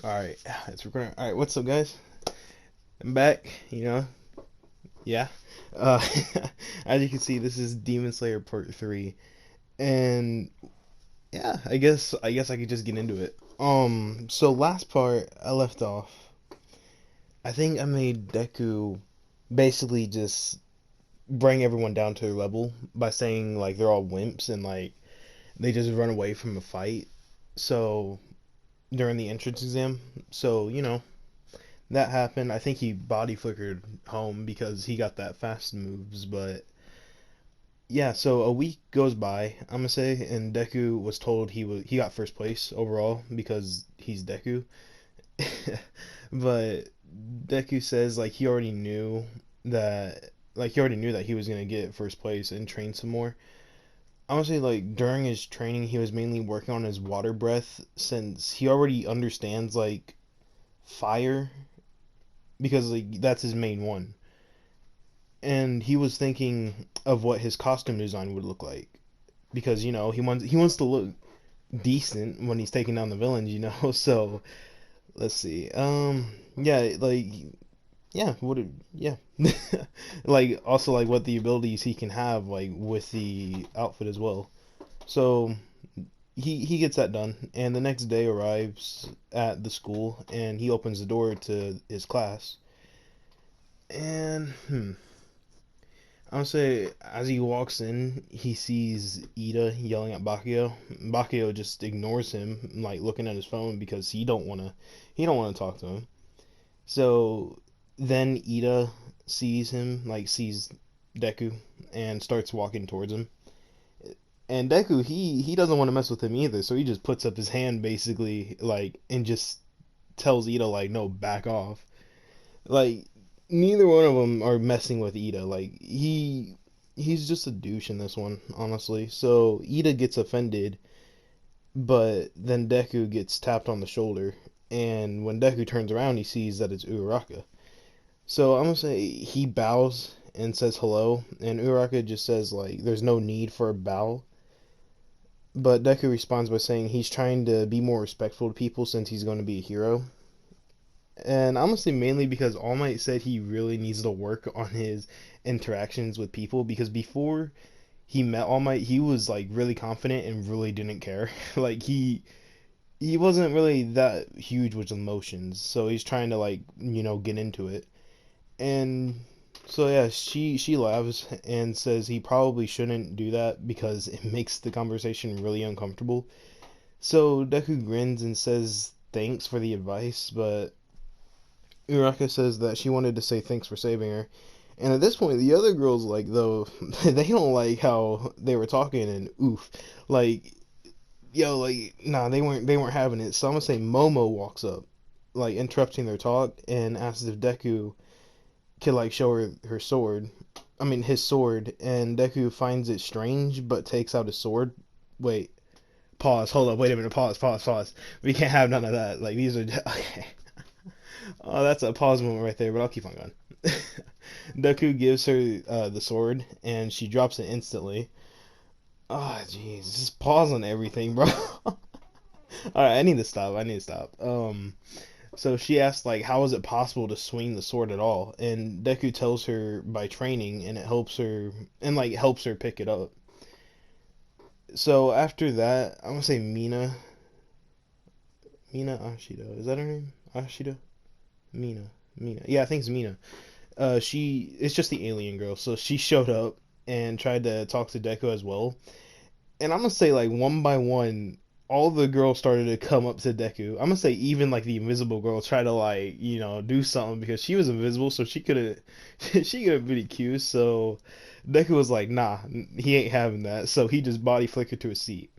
Alright, it's recording. Alright, what's up, guys? I'm back, yeah. Uh, as you can see, this is Demon Slayer Part 3. And, yeah, I guess I could just get into it. So last part, I left off. I think I made Deku basically just bring everyone down to their level by saying, like, they're all wimps and, like, they just run away from a fight. So, during the entrance exam. So, that happened. I think he body flickered home because he got that fast moves. But yeah, so a week goes by, I'm gonna say, and Deku was told he got first place overall because he's Deku. But Deku says he already knew that he was gonna get first place and train some more. I would say like during his training he was mainly working on his water breath since he already understands like fire because like that's his main one. And he was thinking of what his costume design would look like because he wants to look decent when he's taking down the villains. So let's see. Yeah, like yeah, yeah, like also like what the abilities he can have like with the outfit as well. So he gets that done, and the next day arrives at the school, and he opens the door to his class, and I would say as he walks in, he sees Ida yelling at Bakio. Bakio just ignores him, like looking at his phone because he don't wanna talk to him. So then Ida sees Deku, and starts walking towards him. And Deku, he doesn't want to mess with him either, so he just puts up his hand basically, like, and just tells Ida like, no, back off. Like neither one of them are messing with Ida. Like he's just a douche in this one, honestly. So Ida gets offended, but then Deku gets tapped on the shoulder, and when Deku turns around, he sees that it's Uraraka. So I'm gonna say he bows and says hello, and Uraraka just says like, "There's no need for a bow." But Deku responds by saying he's trying to be more respectful to people since he's going to be a hero. And honestly, mainly because All Might said he really needs to work on his interactions with people because before he met All Might, he was like really confident and really didn't care. Like he wasn't really that huge with emotions, so he's trying to like get into it. And so yeah, she laughs and says he probably shouldn't do that because it makes the conversation really uncomfortable. So Deku grins and says thanks for the advice, but Uraka says that she wanted to say thanks for saving her. And at this point, the other girls like though they don't like how they were talking and oof, like yo, like nah, they weren't having it. So I'm gonna say Momo walks up, like interrupting their talk, and asks if Deku could like show her sword. I mean his sword, and Deku finds it strange but takes out his sword. Wait, pause. Hold up. Wait a minute. Pause. Pause. Pause. We can't have none of that. Like these are okay. Oh, that's a pause moment right there. But I'll keep on going. Deku gives her the sword, and she drops it instantly. Oh, jeez, just pause on everything, bro. All right, I need to stop. I need to stop. So she asks like, how is it possible to swing the sword at all? And Deku tells her by training, and it helps her pick it up. So after that, I'm gonna say Mina Ashida. Is that her name? Ashida? Mina. Mina. Yeah, I think it's Mina. It's just the alien girl. So she showed up and tried to talk to Deku as well. And I'm gonna say like one by one, all the girls started to come up to Deku. I'm gonna say even like the invisible girl tried to like do something because she was invisible, so she couldn't she couldn't be cute. So Deku was like, nah, he ain't having that. So he just body flickered to a seat.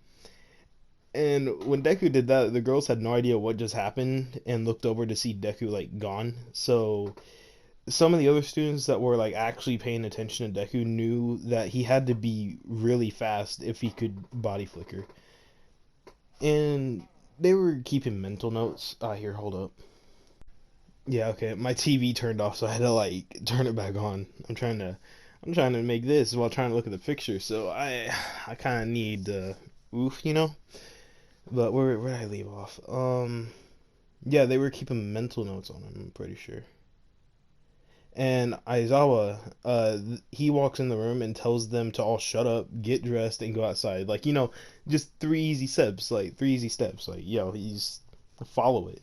And when Deku did that, the girls had no idea what just happened and looked over to see Deku like gone. So some of the other students that were like actually paying attention to Deku knew that he had to be really fast if he could body flicker. And they were keeping mental notes. Here, hold up. Yeah, okay. My TV turned off, so I had to like turn it back on. I'm trying to make this while trying to look at the picture, so I kind of need oof. But where did I leave off? Yeah, they were keeping mental notes on him, I'm pretty sure. And Aizawa, he walks in the room and tells them to all shut up, get dressed, and go outside. Like, just three easy steps. Like, three easy steps. Like, he's follow it.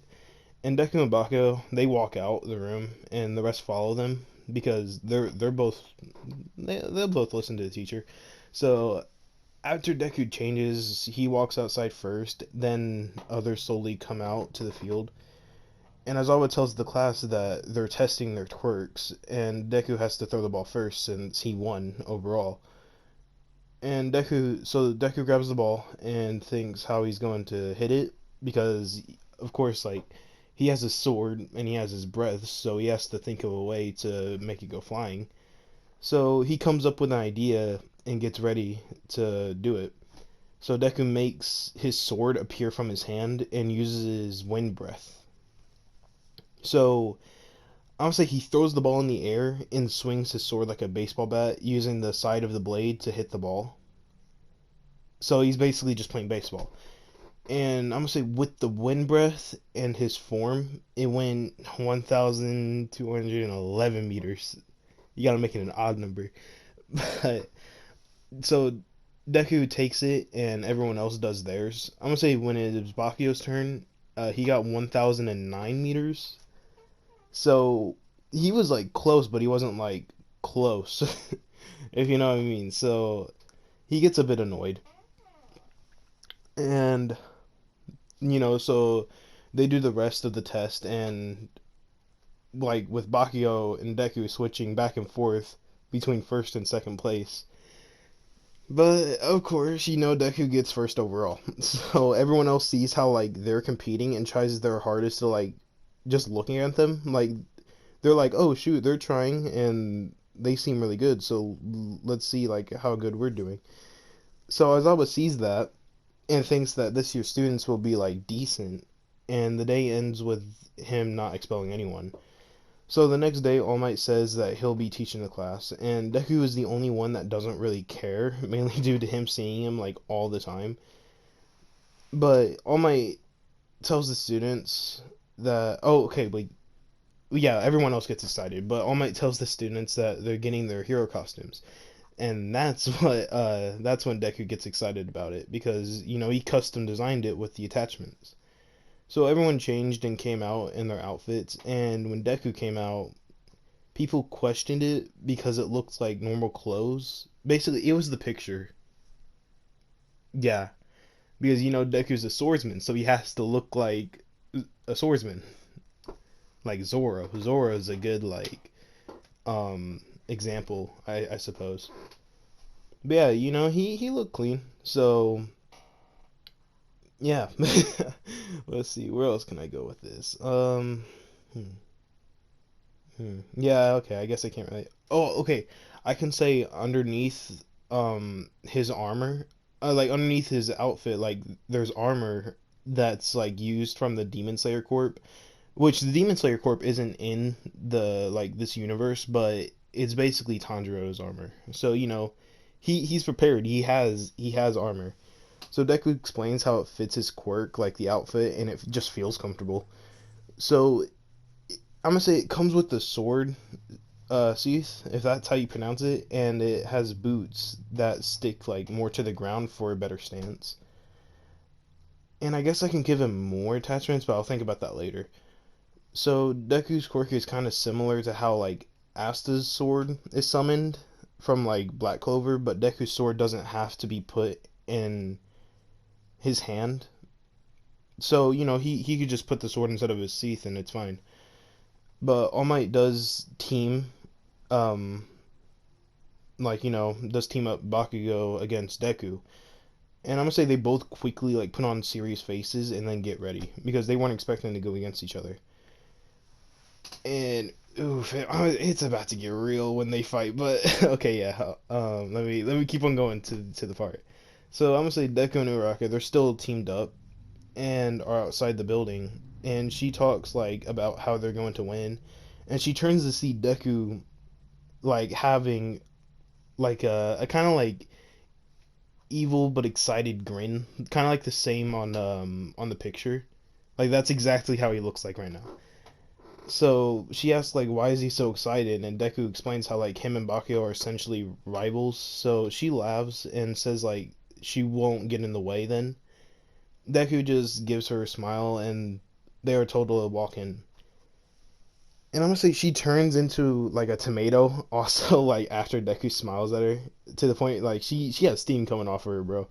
And Deku and Bakugo, they walk out the room, and the rest follow them because they're both they'll both listen to the teacher. So after Deku changes, he walks outside first. Then others slowly come out to the field. And Aizawa tells the class that they're testing their quirks, and Deku has to throw the ball first since he won overall. And Deku grabs the ball and thinks how he's going to hit it because, of course, like he has his sword and he has his breath, so he has to think of a way to make it go flying. So he comes up with an idea and gets ready to do it. So Deku makes his sword appear from his hand and uses his wind breath. So I would say he throws the ball in the air and swings his sword like a baseball bat, using the side of the blade to hit the ball. So he's basically just playing baseball. And I'm gonna say with the wind breath and his form, it went 1,211 meters. You gotta make it an odd number. But so Deku takes it and everyone else does theirs. I'm gonna say when it was Bakuyo's turn, he got 1,009 meters. So he was like close, but he wasn't like close, if you know what I mean. So he gets a bit annoyed. And, so they do the rest of the test, and like with Bakugo and Deku switching back and forth between first and second place. But of course, Deku gets first overall. So everyone else sees how like they're competing and tries their hardest to like just looking at them. Like they're like, oh shoot, they're trying and they seem really good. So let's see like how good we're doing. So Aizawa sees that and thinks that this year's students will be like decent, and the day ends with him not expelling anyone. So the next day, All Might says that he'll be teaching the class, and Deku is the only one that doesn't really care, mainly due to him seeing him like all the time. But All Might tells the students that, oh, okay, like, yeah, everyone else gets excited, but All Might tells the students that they're getting their hero costumes. And that's when Deku gets excited about it because he custom designed it with the attachments. So everyone changed and came out in their outfits, and when Deku came out, people questioned it because it looked like normal clothes. Basically, it was the picture. Yeah, because Deku's a swordsman, so he has to look like a swordsman, like Zoro. Zoro is a good like example, I suppose. But yeah, he looked clean. So yeah. Let's see, where else can I go with this? Hmm, yeah, okay, I guess I can't really. Oh, okay. I can say underneath his armor, like underneath his outfit, like there's armor that's like used from the Demon Slayer Corp, which the Demon Slayer Corp isn't in the like this universe, but it's basically Tanjiro's armor. So, he's prepared. He has armor. So Deku explains how it fits his quirk, like the outfit, and it just feels comfortable. So I'm gonna say it comes with the sword sheath, if that's how you pronounce it, and it has boots that stick like more to the ground for a better stance. And I guess I can give him more attachments, but I'll think about that later. So Deku's quirk is kind of similar to how like Asta's sword is summoned from like Black Clover, but Deku's sword doesn't have to be put in his hand. So, he could just put the sword instead of his sheath and it's fine. But All Might does team, um, does team up Bakugo against Deku. And I'm gonna say they both quickly, like, put on serious faces and then get ready because they weren't expecting to go against each other. And, oof, it's about to get real when they fight, but okay, yeah. Let me keep on going to the part. So I'm gonna say Deku and Uraraka, they're still teamed up and are outside the building, and she talks like about how they're going to win, and she turns to see Deku like having like a kind of like evil but excited grin, kind of like the same on the picture. Like that's exactly how he looks like right now. So she asks like why is he so excited, and Deku explains how like him and Bakugo are essentially rivals. So she laughs and says like she won't get in the way then. Deku just gives her a smile and they are told to walk in. And I'm gonna say she turns into like a tomato also like after Deku smiles at her to the point like she has steam coming off of her, bro.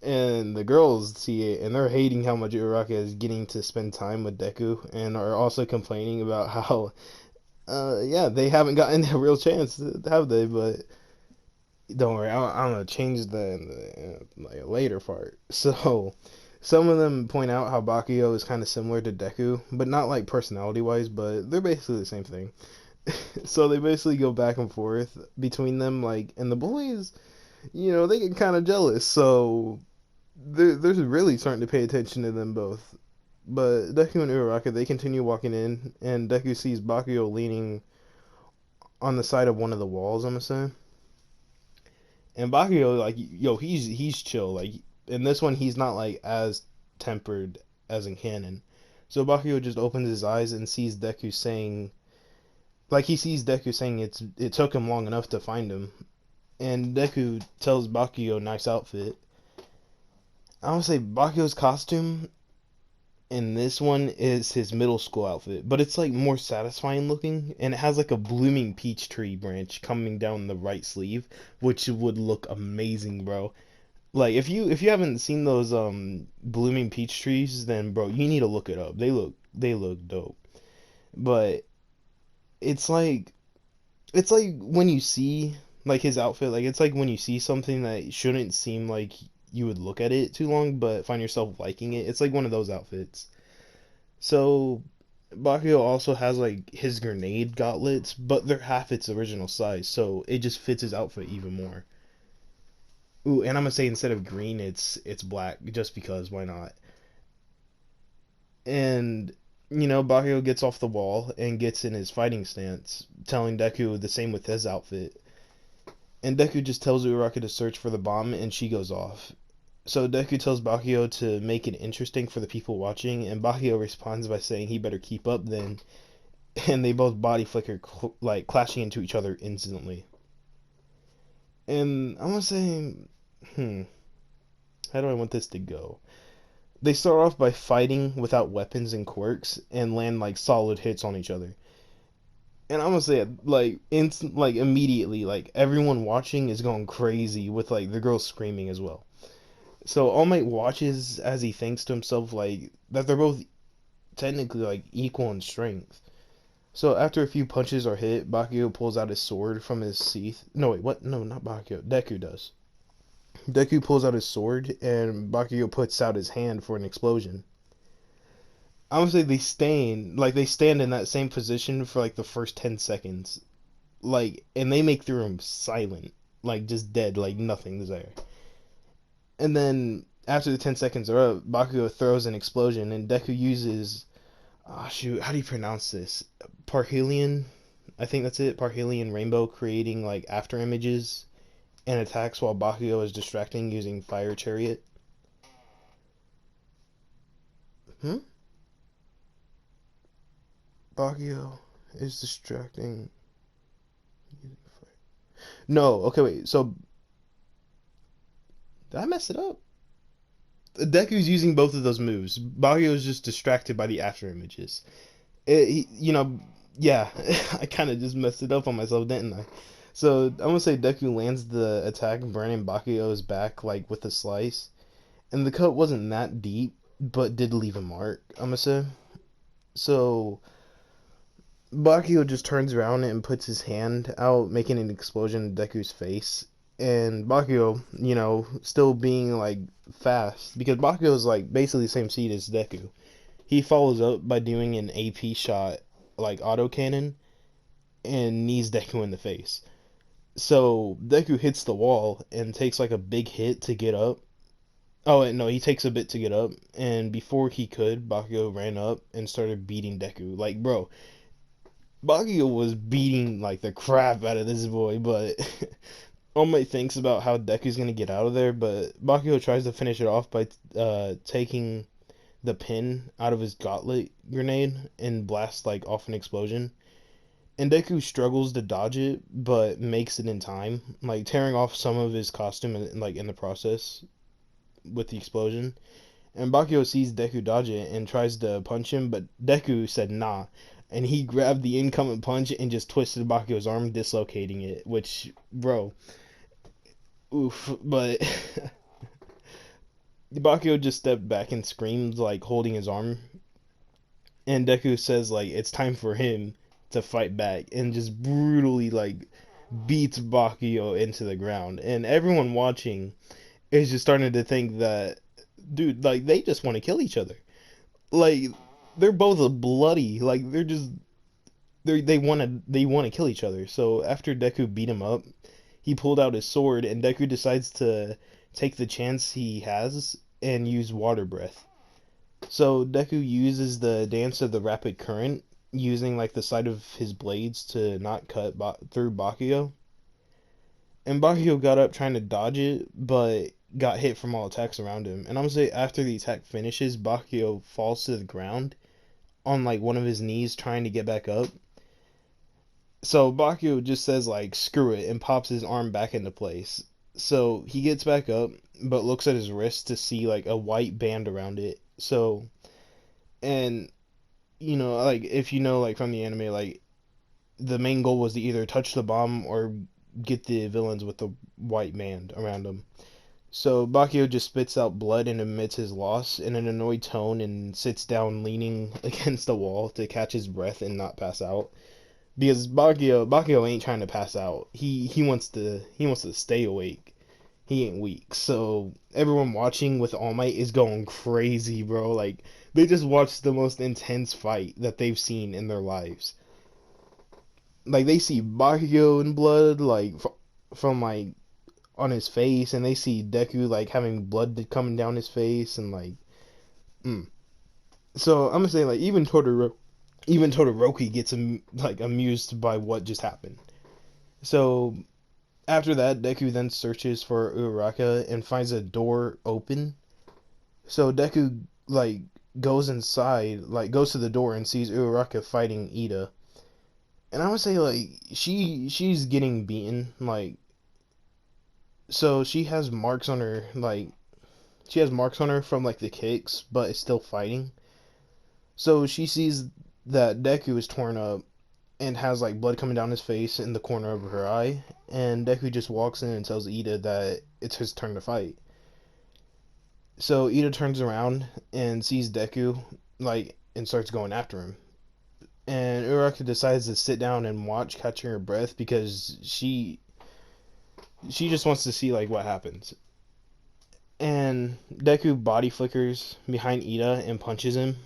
And the girls see it and they're hating how much Uraraka is getting to spend time with Deku and are also complaining about how yeah, they haven't gotten a real chance, have they? But don't worry, I'm gonna change that in the like, later part. So, some of them point out how Bakio is kind of similar to Deku, but not like personality wise, but they're basically the same thing. So they basically go back and forth between them, like, and the boys, they get kind of jealous. So they're really starting to pay attention to them both. But Deku and Uraraka, they continue walking in, and Deku sees Bakio leaning on the side of one of the walls, I'm assuming. And Bakugo, like, yo, he's chill. Like, in this one, he's not like as tempered as in canon. So Bakugo just opens his eyes and sees Deku saying, like, he sees Deku saying it took him long enough to find him. And Deku tells Bakugo, nice outfit. I would say Bakugo's costume in this one is his middle school outfit, but it's like more satisfying looking, and it has like a blooming peach tree branch coming down the right sleeve, which would look amazing, bro. Like if you haven't seen those blooming peach trees, then bro, you need to look it up. They look dope. But it's like it's like when you see like his outfit, like it's like when you see something that shouldn't seem like you would look at it too long, but find yourself liking it. It's like one of those outfits. So Bakugo also has like his grenade gauntlets, but they're half its original size, so it just fits his outfit even more. Ooh, and I'm gonna say instead of green, it's black, just because why not? And Bakugo gets off the wall and gets in his fighting stance, telling Deku the same with his outfit. And Deku just tells Uraraka to search for the bomb, and she goes off. So Deku tells Bakugo to make it interesting for the people watching, and Bakugo responds by saying he better keep up then, and they both body flicker, like clashing into each other instantly. And I'm gonna say, hmm, how do I want this to go? They start off by fighting without weapons and quirks, and land like solid hits on each other. And I'm gonna say, like, like immediately, like everyone watching is going crazy with like the girls screaming as well. So All Might watches as he thinks to himself like that they're both technically like equal in strength. So after a few punches are hit, Bakugo pulls out his sword from his sheath. No wait, what? No, not Bakugo. Deku does. Deku pulls out his sword, and Bakugo puts out his hand for an explosion. I would say they stand in that same position for like the first 10 seconds, like, and they make the room silent, like just dead, like nothing's there. And then after the 10 seconds are up, Bakugo throws an explosion, and Deku uses, ah shoot, how do you pronounce this? Parhelion, I think that's it. Parhelion Rainbow, creating like after images and attacks while Bakugo is distracting using Fire Chariot. Hmm? Bakugo is distracting. No, okay, wait. So did I mess it up? Deku's using both of those moves. Bakugo is just distracted by the after images. Yeah, I kind of just messed it up on myself, didn't I? So I'm gonna say Deku lands the attack, burning Bakugo's back like with a slice, and the cut wasn't that deep, but did leave a mark. I'm gonna say. So Bakugo just turns around and puts his hand out, making an explosion in Deku's face. And Bakugo, still being like fast, because Bakugo is like basically the same speed as Deku. He follows up by doing an AP shot, like autocannon, and knees Deku in the face. So Deku hits the wall and takes like a big hit to get up. Oh, wait, no, he takes a bit to get up, and before he could, Bakugo ran up and started beating Deku. Like, bro, Bakugo was beating like the crap out of this boy, but All Might thinks about how Deku's gonna get out of there, but Bakugo tries to finish it off by taking the pin out of his gauntlet grenade and blasts like off an explosion. And Deku struggles to dodge it, but makes it in time, like tearing off some of his costume like in the process with the explosion. And Bakugo sees Deku dodge it and tries to punch him, but Deku said nah, and he grabbed the incoming punch and just twisted Bakugo's arm, dislocating it. Which, bro, oof. But Bakugo just stepped back and screamed, like holding his arm. And Deku says like it's time for him to fight back, and just brutally like beats Bakugo into the ground. And everyone watching is just starting to think that, dude, like they just want to kill each other. Like they're both bloody. Like they want to kill each other. So after Deku beat him up, he pulled out his sword, and Deku decides to take the chance he has and use water breath. So Deku uses the dance of the rapid current, using like the side of his blades to not cut through Bakugo. And Bakugo got up trying to dodge it, but got hit from all attacks around him. And I'm gonna say after the attack finishes, Bakugo falls to the ground on like one of his knees trying to get back up. So Bakugo just says like screw it and pops his arm back into place. So he gets back up but looks at his wrist to see like a white band around it. So, and like if you know like from the anime, like the main goal was to either touch the bomb or get the villains with the white band around them. So Bakugo just spits out blood and admits his loss in an annoyed tone and sits down leaning against the wall to catch his breath and not pass out. Because Bakugo ain't trying to pass out. He wants to stay awake. He ain't weak. So everyone watching with All Might is going crazy, bro. Like they just watched the most intense fight that they've seen in their lives. Like they see Bakugo in blood, like from like on his face, and they see Deku like having blood coming down his face, and like, So I'm gonna say like even Todoroki gets like amused by what just happened. So after that, Deku then searches for Uraraka and finds a door open. So Deku like goes inside, like goes to the door and sees Uraraka fighting Ida. And I would say like she's getting beaten, like so she has marks on her, like she has marks on her from like the kicks, but is still fighting. So she sees that Deku is torn up and has like blood coming down his face in the corner of her eye, and Deku just walks in and tells Ida that it's his turn to fight. So Ida turns around and sees Deku like and starts going after him. And Uraraka decides to sit down and watch, catching her breath because she just wants to see like what happens. And Deku body flickers behind Ida and punches him.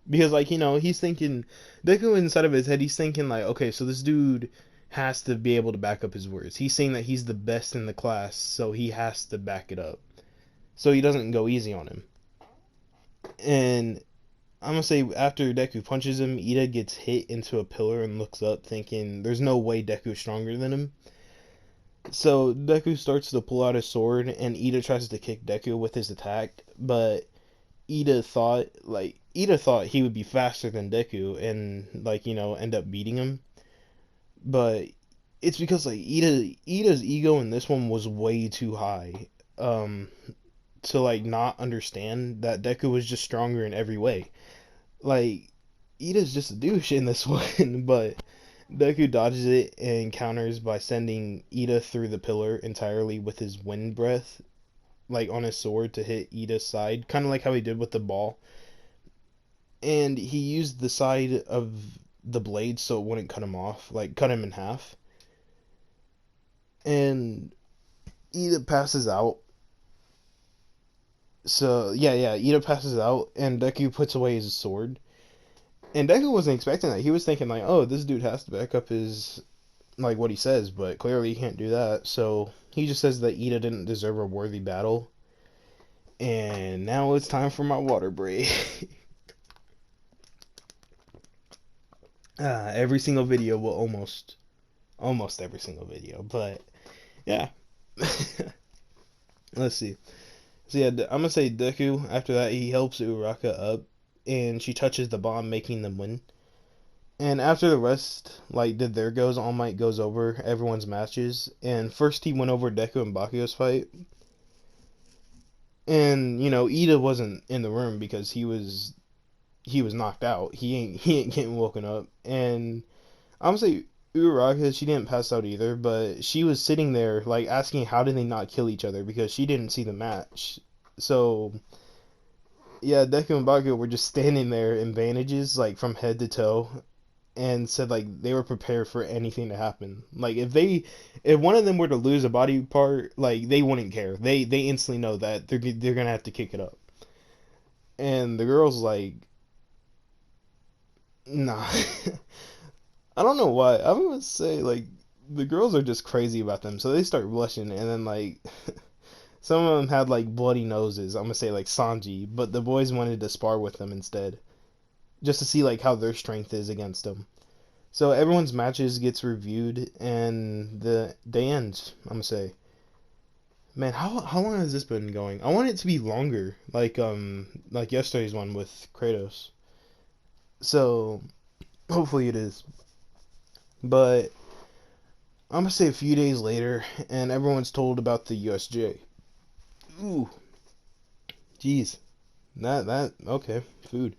Because like, he's thinking Deku inside of his head, he's thinking like, okay, so this dude has to be able to back up his words. He's saying that he's the best in the class, so he has to back it up. So he doesn't go easy on him. And I'm gonna say after Deku punches him, Ida gets hit into a pillar and looks up thinking there's no way Deku's stronger than him. So Deku starts to pull out his sword and Ida tries to kick Deku with his attack, but Ida thought he would be faster than Deku and like, end up beating him. But it's because like Ida's ego in this one was way too high. To like not understand that Deku was just stronger in every way. Like Ida's just a douche in this one, but Deku dodges it and counters by sending Ida through the pillar entirely with his wind breath, like on his sword to hit Ida's side, kind of like how he did with the ball. And he used the side of the blade so it wouldn't cut him off, like cut him in half. And Ida passes out. So yeah, Ida passes out, and Deku puts away his sword. And Deku wasn't expecting that. He was thinking like, oh, this dude has to back up his like what he says, but clearly he can't do that. So he just says that Ida didn't deserve a worthy battle. And now it's time for my water break. Every single video will almost every single video, but yeah. Let's see. So yeah, I'm gonna say Deku. After that, he helps Uraraka up, and she touches the bomb, making them win. And after the rest like did their goes, All Might goes over everyone's matches. And first he went over Deku and Bakugo's fight. And Ida wasn't in the room because he was knocked out. He ain't getting woken up. And I'm gonna say Uraraka, she didn't pass out either, but she was sitting there like asking how did they not kill each other because she didn't see the match. So yeah, Deku and Bakugo were just standing there in bandages like from head to toe, and said like they were prepared for anything to happen. Like if one of them were to lose a body part, like they wouldn't care. They instantly know that they're gonna have to kick it up. And the girls like, nah. I don't know why. I would say like the girls are just crazy about them, so they start blushing, and then like some of them had like bloody noses. I'm gonna say like Sanji, but the boys wanted to spar with them instead, just to see like how their strength is against them. So everyone's matches gets reviewed and they end. I'm gonna say, man, how long has this been going? I want it to be longer, like yesterday's one with Kratos. So hopefully it is. But I'm gonna say a few days later, and everyone's told about the USJ. Ooh, jeez, that okay, food.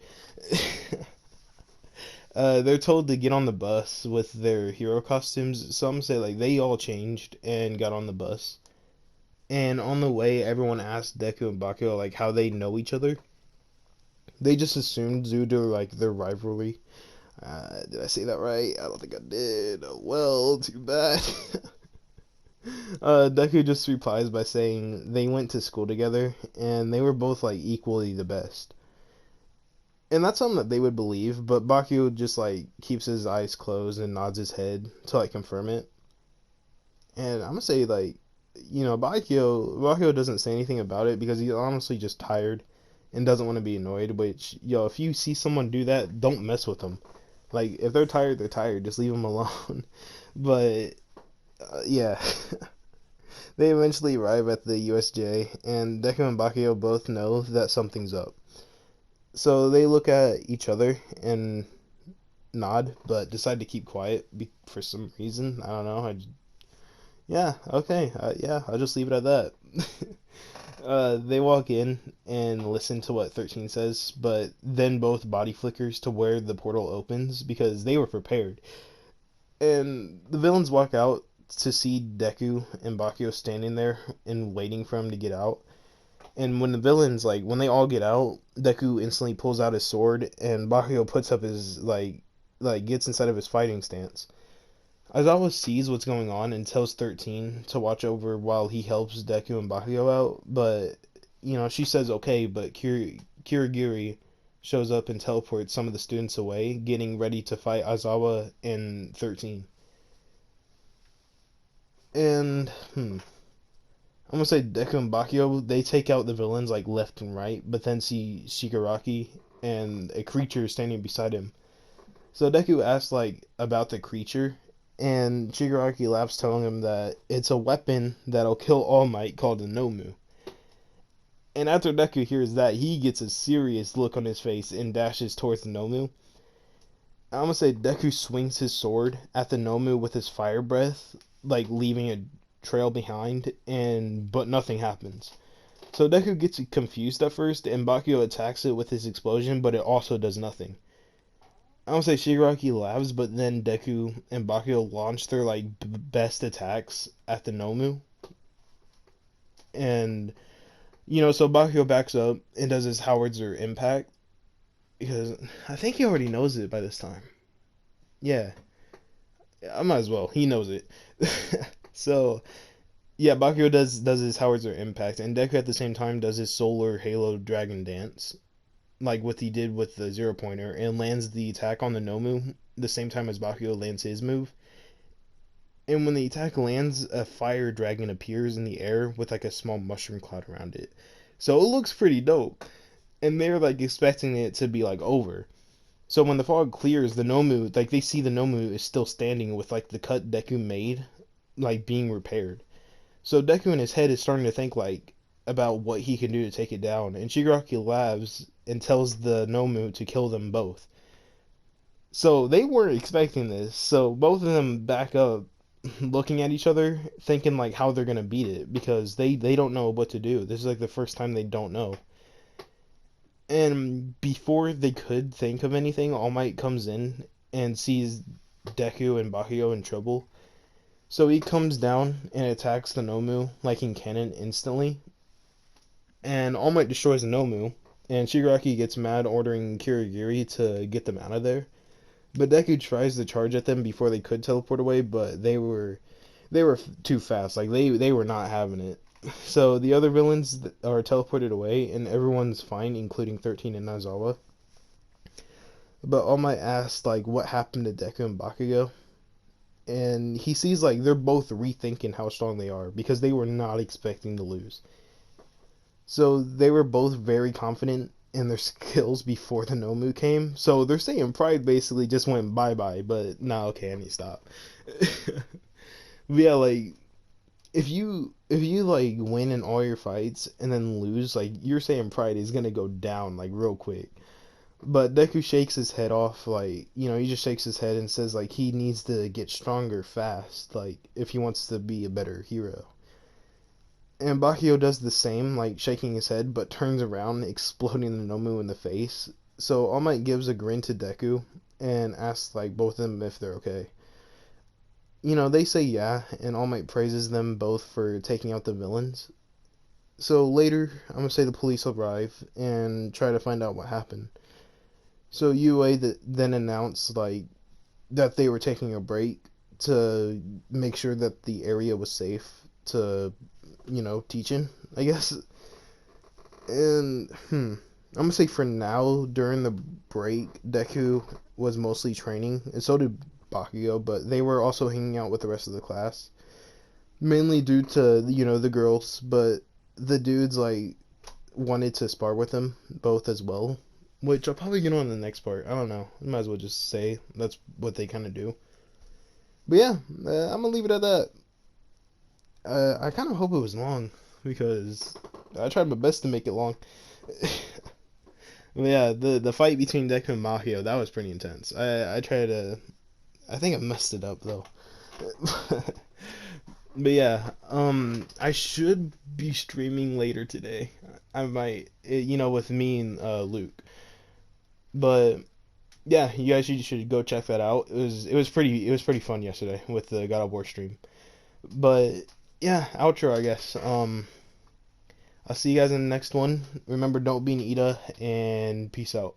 They're told to get on the bus with their hero costumes. Some say like they all changed and got on the bus. And on the way, everyone asked Deku and Bakugo like how they know each other. They just assumed due to like their rivalry. Did I say that right? I don't think I did. Oh, well, too bad. Deku just replies by saying they went to school together and they were both like equally the best. And that's something that they would believe, but Bakugo just like keeps his eyes closed and nods his head to like confirm it. And I'm gonna say like, Bakugo doesn't say anything about it because he's honestly just tired and doesn't want to be annoyed. Which if you see someone do that, don't mess with them. Like if they're tired, they're tired. Just leave them alone. But yeah, they eventually arrive at the USJ, and Deku and Bakugo both know that something's up. So they look at each other and nod, but decide to keep quiet for some reason. I don't know. Yeah, okay. Yeah, I'll just leave it at that. They walk in and listen to what 13 says, but then both body flickers to where the portal opens because they were prepared. And the villains walk out to see Deku and Bakugo standing there and waiting for him to get out. And when the villains, like, when they all get out, Deku instantly pulls out his sword, and Bakugo puts up his, gets inside of his fighting stance. Aizawa sees what's going on and tells 13 to watch over while he helps Deku and Bakugo out, but, she says okay, but Kirigiri shows up and teleports some of the students away, getting ready to fight Aizawa and 13. And, I'm gonna say Deku and Bakugo, they take out the villains like left and right, but then see Shigaraki and a creature standing beside him. So Deku asks like about the creature, and Shigaraki laughs, telling him that it's a weapon that'll kill All Might called a Nomu. And after Deku hears that, he gets a serious look on his face and dashes towards the Nomu. I'm gonna say Deku swings his sword at the Nomu with his fire breath, like leaving a trail behind, but nothing happens. So Deku gets confused at first, and Bakugo attacks it with his explosion, but it also does nothing. I don't say Shigaraki laughs, but then Deku and Bakugo launch their like best attacks at the Nomu, and so Bakugo backs up and does his Howitzer impact because I think he already knows it by this time. Yeah, I might as well. He knows it. So yeah, Bakugo does his Howitzer impact, and Deku at the same time does his Solar Halo Dragon Dance, like what he did with the 0-pointer, and lands the attack on the Nomu the same time as Bakugo lands his move. And when the attack lands, a fire dragon appears in the air with like a small mushroom cloud around it. So it looks pretty dope. And they're like expecting it to be like over. So when the fog clears, the Nomu, like they see the Nomu is still standing with like the cut Deku made, like being repaired. So Deku in his head is starting to think like, about what he can do to take it down, and Shigaraki laughs and tells the Nomu to kill them both. So they weren't expecting this. So both of them back up, looking at each other, thinking like how they're gonna beat it because they don't know what to do. This is like the first time they don't know. And before they could think of anything, All Might comes in and sees Deku and Bakugo in trouble. So he comes down and attacks the Nomu like in canon instantly. And All Might destroys the Nomu. And Shigaraki gets mad, ordering Kirigiri to get them out of there. But Deku tries to charge at them before they could teleport away, but they were too fast. Like they were not having it. So the other villains are teleported away, and everyone's fine, including 13 and Nazawa. But All Might asks like what happened to Deku and Bakugo, and he sees like they're both rethinking how strong they are because they were not expecting to lose. So they were both very confident in their skills before the Nomu came. So they're saying Pride basically just went bye bye, but nah, okay, I need to stop. But yeah, like if you like win in all your fights and then lose, like you're saying Pride is gonna go down like real quick. But Deku shakes his head off, like, he just shakes his head and says like he needs to get stronger fast, like if he wants to be a better hero. And Bakio does the same, like shaking his head, but turns around, exploding the Nomu in the face. So All Might gives a grin to Deku and asks like both of them if they're okay. They say yeah, and All Might praises them both for taking out the villains. So later, I'm gonna say the police arrive and try to find out what happened. So UA then announced like that they were taking a break to make sure that the area was safe to teaching, I guess. And I'm gonna say for now, during the break, Deku was mostly training, and so did Bakugo, but they were also hanging out with the rest of the class, mainly due to the girls, but the dudes like wanted to spar with them both as well, which I'll probably get on in the next part. I don't know. I might as well just say that's what they kind of do. But yeah, I'm gonna leave it at that. I kind of hope it was long because I tried my best to make it long. But yeah, the fight between Deku and Mahio, that was pretty intense. I tried to, I think I messed it up though. But yeah, I should be streaming later today. I might, with me and Luke. But yeah, you guys should go check that out. It was pretty fun yesterday with the God of War stream. But yeah, outro, I guess. I'll see you guys in the next one. Remember, don't be an Ida, and peace out.